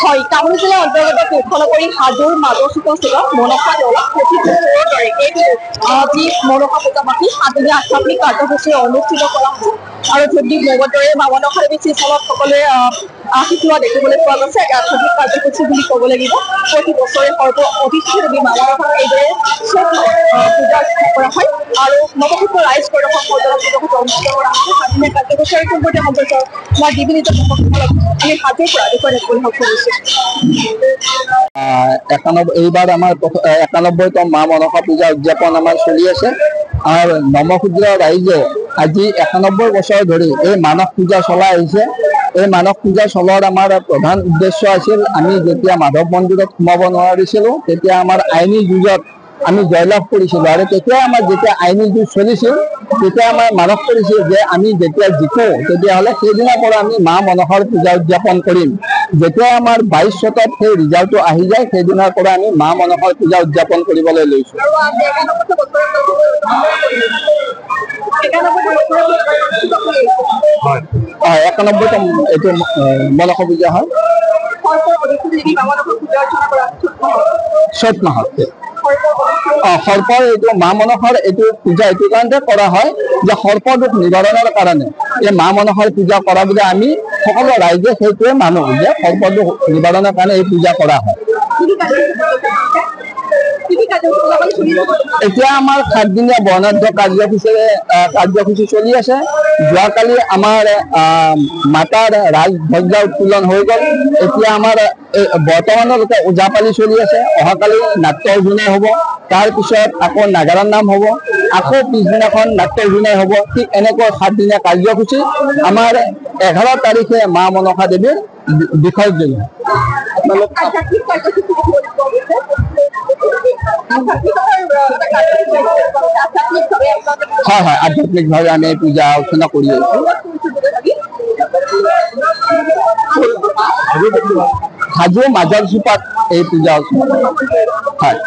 হয়, কামৰূপ জিলাৰ অন্তৰ্গত তীৰ্থনগৰী হাজোৰ মাজৰচুক স্থিত মনসা দেউলত প্ৰতি বছৰৰ দৰে এই যি মনসা পূজা পাতি 7দিনীয়া আধ্যাত্মিক কাৰ্যসূচী অনুষ্ঠিত কৰা হৈছে আৰু ধূপ মগদৰে মা মনসা দেৱীৰ শ্ৰীচলত সকলোৱে আশীষ লোৱা দেখিবলৈ পোৱা গৈছে। এক আধ্যাত্মিক কাৰ্যসূচী বুলি ক'ব লাগিব। প্ৰতি বছৰে সৰ্ব অতিথি দেৱী মা মনসাক এইদৰে পূজা অৰ্চনা কৰা হয় আৰু নৱসূত্ৰ ৰাইজ পৰিদৰ্শন পৰ্যটক অনুষ্ঠিত কৰা হৈছে। 7দিনীয়া কাৰ্যসূচী আৰু পূৰ্বতে সম্পৰ্ক আমাৰ ডিবি নিউজৰ দৰ্শকসকলক আমি হাজোৰ পৰা দেখুৱাই অনুভৱ কৰিছো। এইবাৰ আমাৰ 91তম মা মনসা পূজা উদযাপন আমাৰ চলি আছে আৰু নমক্ষুদ্ৰ ৰাইজে আজি 91 বছৰ ধৰি এই মানস পূজা চলাই আহিছে। এই মানস পূজা চলোৱাৰ আমাৰ প্ৰধান উদ্দেশ্য আছিল, আমি যেতিয়া মাধৱ মন্দিৰত সোমাব নোৱাৰিছিলোঁ তেতিয়া আমাৰ আইনী যুঁজত আমি জয়লাভ কৰিছিলোঁ আৰু তেতিয়া আমাৰ যেতিয়া আইনী যুঁজ চলিছিল তেতিয়া আমাৰ মানস কৰিছিল যে আমি যেতিয়া জিকো তেতিয়াহ'লে সেইদিনাৰ পৰা আমি মা মনসাৰ পূজা উদযাপন কৰিম। যেতিয়া আমাৰ 22 চনত সেই ৰিজাল্টটো আহি যায় সেইদিনাৰ পৰা আমি মা মনসাৰ পূজা উদযাপন কৰিবলৈ লৈছোঁ। 91তম এইটো মনসা পূজা হয় চ'ত মাহত। সৰ্পৰ এইটো মা মনসাৰ এইটো পূজা এইটো কাৰণতে কৰা হয় যে সৰ্প দুখ নিবাৰণৰ কাৰণে এই মা মনসাৰ পূজা কৰা বুলি আমি সকলো ৰাইজে সেইটোৱে মানো যে সৰ্প দুখ নিবাৰণৰ কাৰণে এই পূজা কৰা হয়। এতিয়া আমাৰ 7দিনীয়া বৰ্ণাঢ্য কাৰ্যসূচী চলি আছে। যোৱাকালি আমাৰ মাতাৰ ৰাজধ্বজা উত্তোলন হৈ গ'ল। এতিয়া আমাৰ বৰ্তমানলৈকে ওজাপালি চলি আছে। অহাকালি নাট্য অভিনয় হ'ব, তাৰপিছত আকৌ নাগাৰাৰ নাম হ'ব, আকৌ পিছদিনাখন নাট্য অভিনয় হ'ব। ঠিক এনেকৈ 7দিনীয়া কাৰ্যসূচী। আমাৰ 11 তাৰিখে মা মনসা দেৱীৰ বিসৰ্জন। হয় হয়, আধ্যাত্মিকভাৱে আমি পূজা অৰ্চনা কৰি আছোঁ। হাজো মাজৰচুপাত এই পূজা অৰ্চনা হয়।